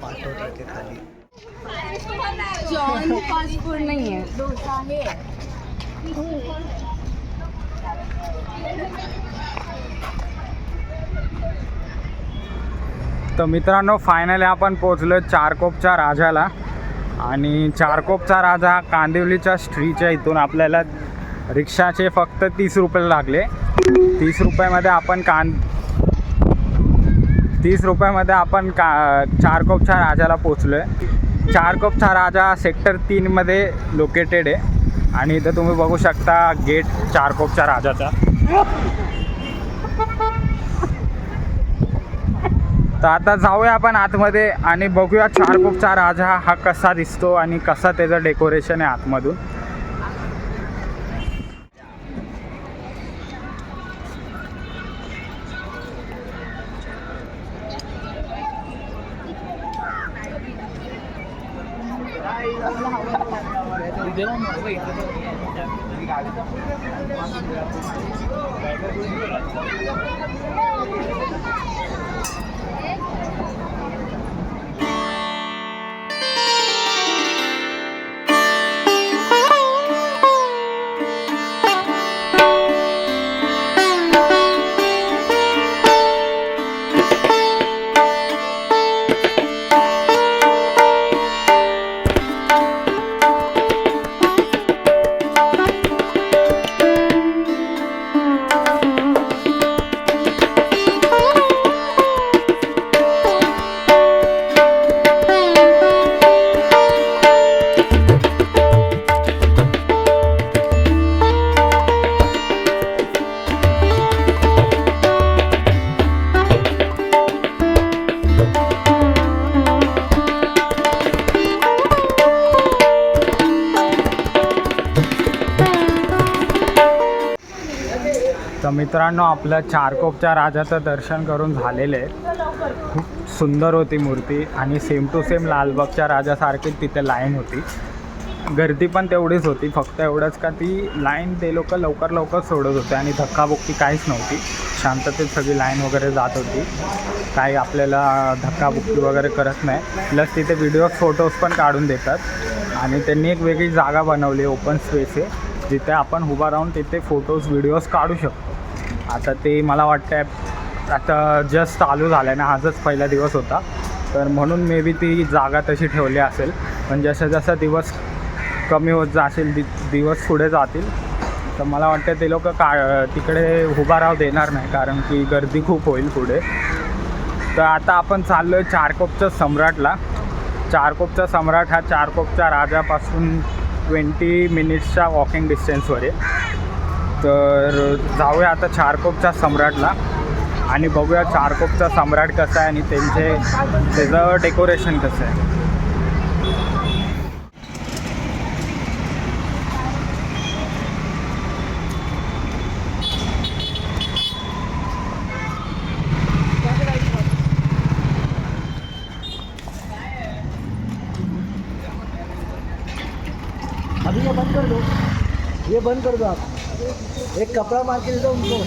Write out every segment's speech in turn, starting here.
पाठवतात खाली. John fast food नाही आहे, डोसा आहे. तर मित्रांनो फायनली आपण पोचलो चारकोपच्या राजाला. आणि चारकोपचा राजा हा कांदिवलीच्या स्ट्रीटच्या इथून आपल्याला रिक्षाचे फक्त 30 रुपये लागले. 30 रुपयामध्ये आपण चारकोपच्या राजाला पोचलो आहे. चारकोपचा राजा सेक्टर 3मध्ये लोकेटेड आहे. आणि इथं तुम्ही बघू शकता गेट चारकोपच्या राजाचा. तर आता जाऊया आपण आतमध्ये आणि बघूया चारकोपचा राजा हा कसा दिसतो आणि कसा त्याचं डेकोरेशन आहे आतमधून. तर मित्रांनो आपलं चारकोपच्या राजाचं दर्शन करून झालेलं आहे. खूप सुंदर होती मूर्ती आणि सेम टू सेम लालबागच्या राजासारखीच तिथे लाईन होती. गर्दी पण तेवढीच होती, फक्त एवढंच का ती लाईन ते लोक लवकर सोडत होते आणि धक्काबुक्की काहीच नव्हती. शांततेत सगळी लाईन वगैरे जात होती. काही आपल्याला धक्काबुक्की वगैरे करत नाही. प्लस तिथे व्हिडिओज फोटोज पण काढून देतात आणि त्यांनी एक वेगळी जागा बनवली, ओपन स्पेस आहे जिथे आपण उभा राहून तिथे फोटोज व्हिडिओज काढू शकतो. आता ते मला वाटतं आता जस्ट चालू झालं आहे ना, आजच पहिला दिवस होता, तर म्हणून मे बी ती जागा तशी ठेवली असेल. पण जसा दिवस कमी होत जातील, दिवस पुढे जातील, तर मला वाटतं ते लोक तिकडे उभा राहू देणार नाही, कारण की गर्दी खूप होईल पुढे. तर आता आपण चाललो आहे चारकोपच्या सम्राटला. चारकोपचा सम्राट हा चारकोपच्या राजापासून 20 मिनिट्सच्या वॉकिंग डिस्टन्सवर आहे. तर जाऊया आता चारकोपच्या सम्राटला आणि बघूया चारकोपचा सम्राट कसा आहे आणि त्याचं डेकोरेशन कसं आहे. अभी ये बंद कर दो, ये बंद कर दो आप. एक कपड़ा मार के दे दो उनको.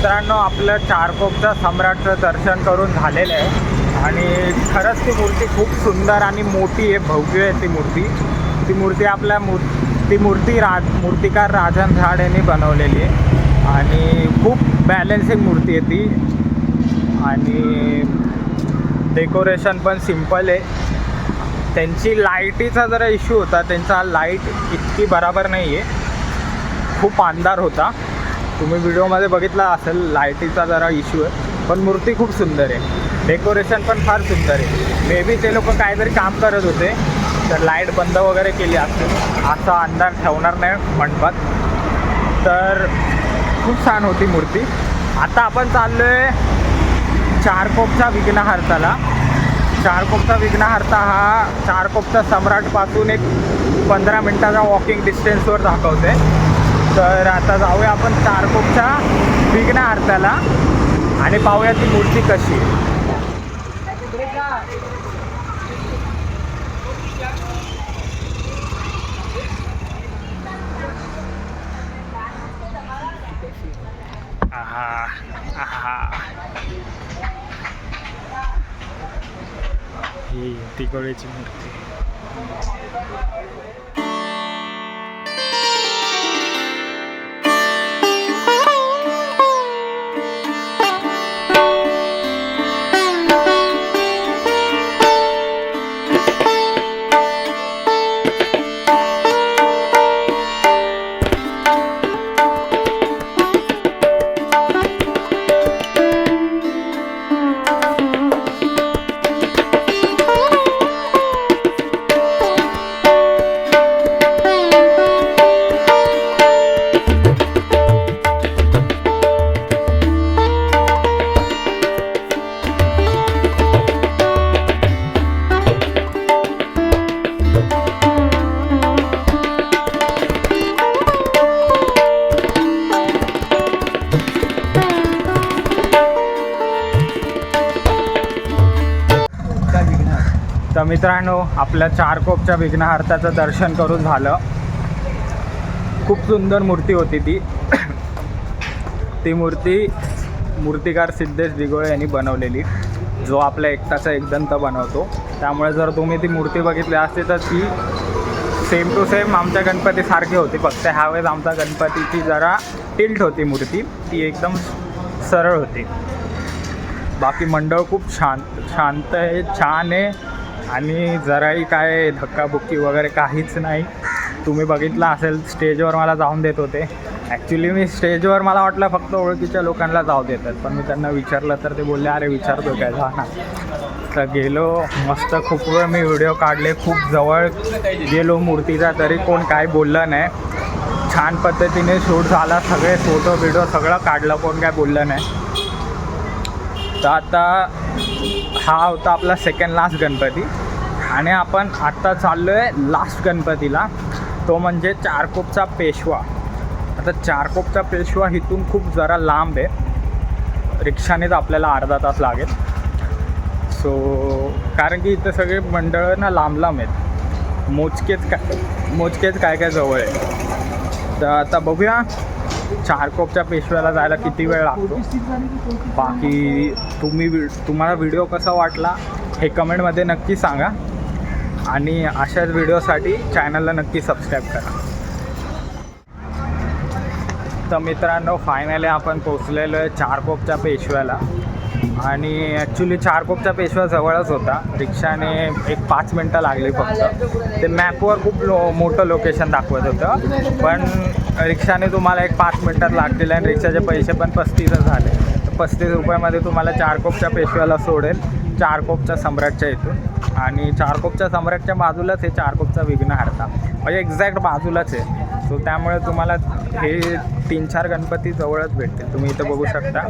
मित्रांनो, आपलं चारकोपच्या सम्राटचं दर्शन करून झालेलं आहे आणि खरंच ती मूर्ती खूप सुंदर आणि मोठी आहे, भव्य आहे ती मूर्ती आपल्या मूर्तिकार राजन झाड यांनी बनवलेली आहे आणि खूप बॅलन्सिंग मूर्ती आहे ती आणि डेकोरेशन पण सिम्पल आहे. त्यांची लाईटीचा जरा इश्यू होता, त्यांचा लाईट इतकी बरोबर नाही आहे, खूप अंधार होता. तुम्ही व्हिडिओमध्ये बघितला असेल, लाईटीचा जरा इश्यू आहे, पण मूर्ती खूप सुंदर आहे, डेकोरेशन पण फार सुंदर आहे. मे बी ते लोक काहीतरी काम करत होते तर लाईट बंद वगैरे केली असेल, असा अंधार ठेवणार नाही मंडपात. तर खूप छान होती मूर्ती. आता आपण चाललो आहे चारकोपच्या विघ्नहर्ताला. चारकोपचा विघ्नहर्ता हा चारकोपच्या सम्राटपासून एक 15 मिनटाचा वॉकिंग डिस्टन्सवर दाखवते. तर आता जाऊया आपण चारकोपच्या विघ्नहर्ताला आणि पाहूया ती मूर्ती कशी आहे. ही तिकोळीची मूर्ती. तर मित्रांनो, आपल्या चारकोपच्या विघ्नहर्ताचं दर्शन करून झालं. खूप सुंदर मूर्ती होती ती मूर्तिकार सिद्धेश दिघोळे यांनी बनवलेली, जो आपल्या एकटाचा एकदंत बनवतो. त्यामुळे जर तुम्ही ती मूर्ती बघितली असते तर ती सेम टू सेम आमच्या गणपतीसारखी होती, फक्त ह्यावेळेस आमच्या गणपतीची जरा टिल्ट होती मूर्ती, ती एकदम सरळ होती. बाकी मंडळ खूप शांत आहे, छान आहे आणि जराही काय धक्काबुक्की वगैरे काहीच नाही. तुम्ही बघितलं असेल, स्टेजवर मला जाऊन देत होते. ॲक्च्युली मी स्टेजवर मला वाटलं फक्त ओळखीच्या लोकांना जाऊ देतात, पण मी त्यांना विचारलं तर ते बोलले अरे विचारतो काय जा ना. तर गेलो, मस्त खूप वेळ मी व्हिडिओ काढले, खूप जवळ गेलो मूर्तीचा, तरी कोण काय बोललं नाही. छान पद्धतीने शूट झाला, सगळे फोटो बिडो सगळं काढलं, कोण काय बोललं नाही. तर आता हा होता आपला सेकंड लास्ट गणपती आणि आपण आत्ता चाललो आहे लास्ट गणपतीला, तो म्हणजे चारकोपचा पेशवा. आता चारकोपचा पेशवा इथून खूप जरा लांब आहे, रिक्षानेच आपल्याला अर्धा तास लागेल. सो कारण की इथं सगळे मंडळं ना लांब आहेत, मोजकेच काय जवळ आहे. तर आता बघूया चारकोपच्या पेशव्याला जायला किती वेळ लागतो. बाकी तुम्हाला व्हिडिओ कसा वाटला हे कमेंटमध्ये नक्की सांगा आणि अशाच व्हिडिओसाठी चॅनलला नक्की सबस्क्राईब करा. तर मित्रांनो, फायनली आपण पोचलेलो आहे चारकोपच्या पेशव्याला आणि ॲक्च्युली चारकोपच्या पेशवा जवळच होता, रिक्षाने एक 5 मिनटं लागली फक्त. ते मॅपवर खूप मोठं लोकेशन दाखवत होतं, पण रिक्षाने तुम्हाला एक 5 मिनटात लागतील आणि रिक्षाचे पैसे पण 35 झाले. 35 रुपयामध्ये तुम्हाला चारकोपच्या पेशव्याला सोडेल, चारकोपच्या सम्राटच्या इथून. आणि चारकोपच्या सम्राटच्या बाजूलाच हे चारकोपचा विघ्नहर्ता, म्हणजे एक्झॅक्ट बाजूलाच आहे. सो त्यामुळे तुम्हाला हे 3-4 गणपती जवळच भेटतील. तुम्ही इथं बघू शकता,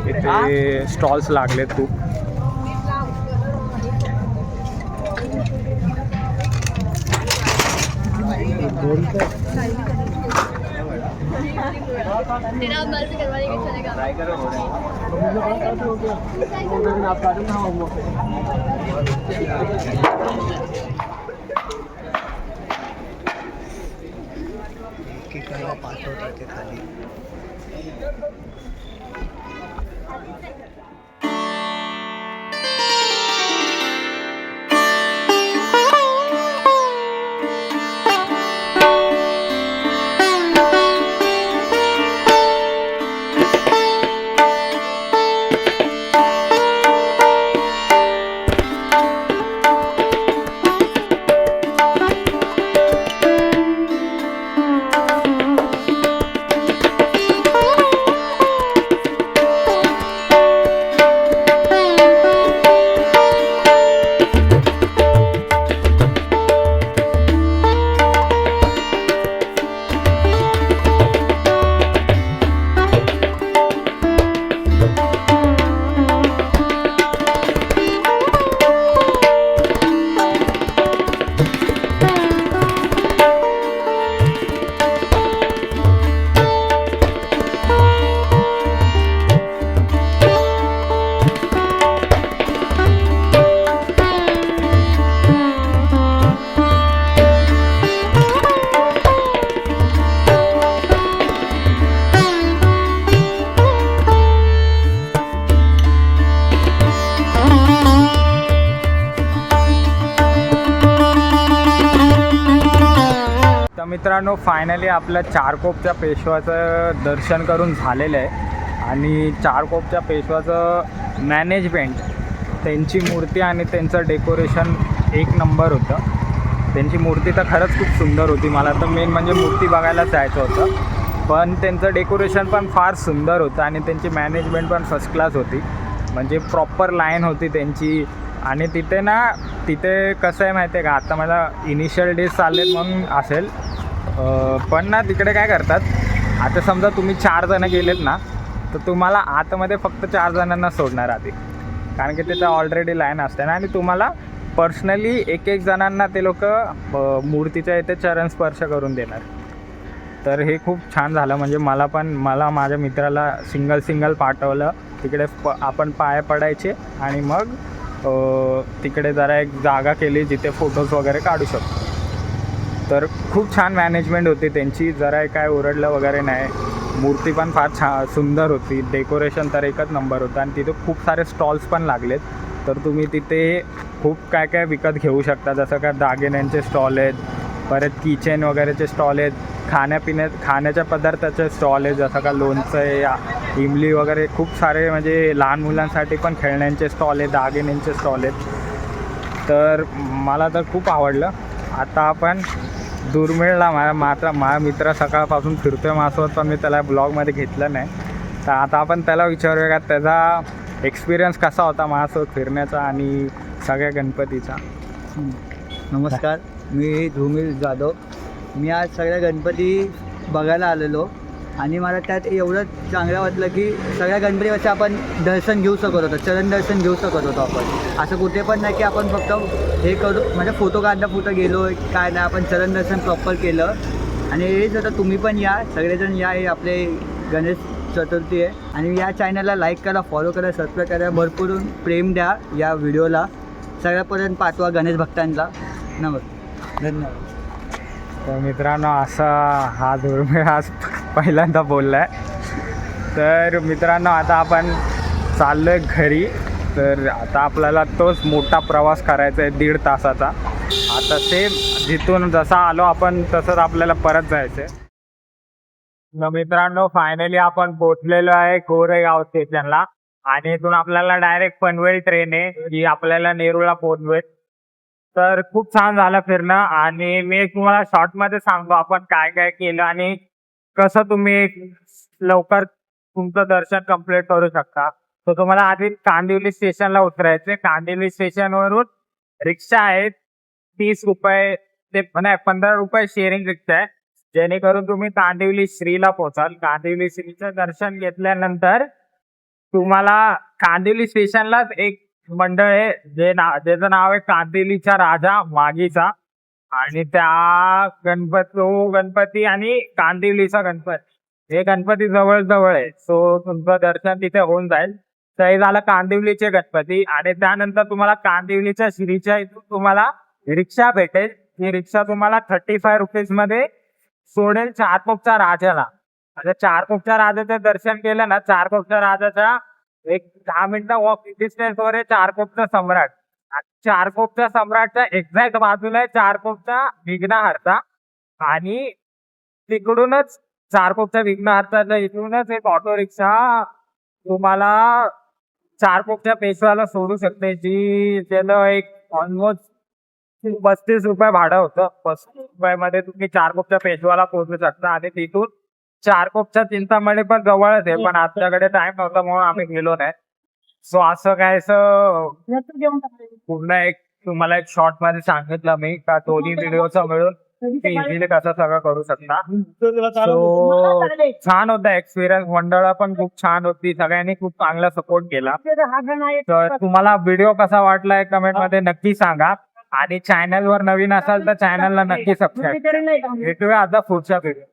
इथे स्टॉल्स लागलेत खूप. पाठवतात ते खाली. तर मित्रांनो फायनली आपल्या चारकोपच्या पेशवाचं दर्शन करून झालेलं आहे आणि चारकोपच्या पेशवाचं मॅनेजमेंट, त्यांची मूर्ती आणि त्यांचं डेकोरेशन एक नंबर होतं. त्यांची मूर्ती तर खरंच खूप सुंदर होती. मला तर मेन म्हणजे मूर्ती बघायलाच जायचं होतं, पण त्यांचं डेकोरेशन पण फार सुंदर होतं आणि त्यांची मॅनेजमेंट पण फर्स्ट क्लास होती. म्हणजे प्रॉपर लाईन होती त्यांची. आणि तिथे कसं आहे माहिती आहे का, आता मला इनिशियल डेज चाललेत म्हणून असेल, पण ना तिकडे काय करतात, आता समजा तुम्ही 4 जणं गेलेत ना, तर तुम्हाला आतमध्ये फक्त 4 जणांना सोडणार आधी, कारण की तिथं ऑलरेडी लाईन असते ना. आणि तुम्हाला पर्सनली एक जणांना ते लोक मूर्तीच्या इथे चरण स्पर्श करून देणार. तर हे खूप छान झालं. म्हणजे मला माझ्या मित्राला सिंगल पाठवलं तिकडे. आपण पाय पडायचे आणि मग तिकडे जरा एक जागा केली जिथे फोटोज वगैरे काढू शकतो. तर खूप छान मॅनेजमेंट होती त्यांची, जरा काय ओरडलं वगैरे नाही. मूर्ती पण फार सुंदर होती, डेकोरेशन तर एकच नंबर होतं. आणि तिथे खूप सारे स्टॉल्स पण लागलेत, तर तुम्ही तिथे खूप काय विकत घेऊ शकता. जसं का दागिन्यांचे स्टॉल आहेत, परत किचन वगैरेचे स्टॉल आहेत, खाण्याच्या पदार्थाचे स्टॉल आहेत, जसं का लोणचं आहे या इमली वगैरे. खूप सारे म्हणजे लहान मुलांसाठी पण खेळण्यांचे स्टॉल आहेत, दागिन्यांचे स्टॉल आहेत. तर मला तर खूप आवडलं. आता आपण दुर्मिळला माझा मित्र सकाळपासून फिरतो आहे माझ्यासोबत, पण मी त्याला ब्लॉगमध्ये घेतलं नाही. तर आता आपण त्याला विचारूया का त्याचा एक्सपिरियन्स कसा होता माझ्यासोबत फिरण्याचा आणि सगळ्या गणपतीचा. नमस्कार, मी धूमिल जाधव. मी आज सगळ्या गणपती बघायला आलेलो आणि मला त्यात एवढं चांगलं वाटलं की सगळ्या गणपतीवरचं आपण दर्शन घेऊ शकत होतो, चरण दर्शन घेऊ शकत होतो. आपण असं कुठे पण नाही की आपण फक्त हे करू म्हणजे फोटो कुठं गेलो काय नाही, आपण चरण दर्शन प्रॉपर केलं. आणि हेच आता तुम्ही पण या, सगळेजण या. हे आपले गणेश चतुर्थी आहे आणि या चॅनलला लाईक करा, फॉलो करा, सबस्क्राईब करा, भरपूर प्रेम द्या या व्हिडिओला, सगळ्यापर्यंत पाठवा गणेश भक्तांना. धन्यवाद. तर मित्रांनो असा हा दुर्मिळ आज पहिल्यांदा बोलला आहे. तर मित्रांनो आता आपण चाललो आहे घरी. तर आता आपल्याला तोच मोठा प्रवास करायचा आहे 1.5 तासाचा. आता सेम जिथून जसा आलो आपण तसंच आपल्याला परत जायचं आहे. मित्रांनो फायनली आपण पोचलेलो आहे गोरेगाव स्टेशनला आणि इथून आपल्याला डायरेक्ट पनवेल ट्रेन आहे जी आपल्याला नेरूळला पोहोचवेल. तर खूप छान झालं फिरणं आणि मी तुम्हाला शॉर्टमध्ये सांगतो आपण काय काय केलं आणि कसं तुम्ही लवकर तुमचं दर्शन कंप्लीट करू शकता. तर तुम्हाला आधी कांदिवली स्टेशनला उतरायचे. कांदिवली स्टेशनवरून रिक्षा आहेत 30 रुपये ते नाही 15 रुपये शेअरिंग रिक्षा आहे, जेणेकरून तुम्ही कांदिवली श्रीला पोहोचाल. कांदिवली श्रीचं दर्शन घेतल्यानंतर तुम्हाला कांदिवली स्टेशनलाच एक मंडळ आहे ज्याचं नाव आहे कांदिवलीचा राजा मागीचा. आणि त्या गणपती आणि कांदिवलीचा गणपती हे गणपती जवळ आहे. सो तुमचं दर्शन तिथे होऊन जाईल. तर हे झालं कांदिवलीचे गणपती. आणि त्यानंतर तुम्हाला कांदिवलीच्या श्रीच्या इथून तुम्हाला रिक्षा भेटेल. ही रिक्षा तुम्हाला 35 रुपीजमध्ये सोडेल चारकोपच्या राजाला. आता चारकोपच्या राजाचं दर्शन केलं ना, चारकोपच्या राजाच्या एक 10 मिनिटं वॉक डिस्टन्सवर आहे चारकोपचा सम्राट. चारकोपच्या सम्राटच्या एक्झॅक्ट बाजूला आहे चारकोपचा विघ्नहर्ता. आणि तिकडूनच चारकोपच्या विघ्नहर्ताच्या इथूनच एक ऑटो रिक्षा तुम्हाला चारकोपच्या पेशव्याला सोडू शकते, जी त्याला एक ऑलमोस्ट 35 रुपये भाडं होतं. 35 रुपयामध्ये तुम्ही चारकोपच्या पेशव्याला पोहोचू शकता. आणि तिथून चारकोपच्या चिंतामणी पण जवळच आहे, पण आमच्याकडे टाइम नव्हता म्हणून आम्ही गेलो नाही. सो असं काय पूर्ण एक तुम्हाला एक शॉर्ट मध्ये सांगितलं मी का दोन्ही व्हिडिओचा मिळून इझिली कसं सगळं करू शकता. सो छान होता एक्सपिरियन्स. मंडळ पण खूप छान होती, सगळ्यांनी खूप चांगला सपोर्ट केला. तर तुम्हाला व्हिडिओ कसा वाटलाय कमेंट मध्ये नक्की सांगा. आणि चॅनलवर नवीन असाल तर चॅनलला नक्की सबस्क्राईब. भेटूया आता पुढच्या व्हिडिओ.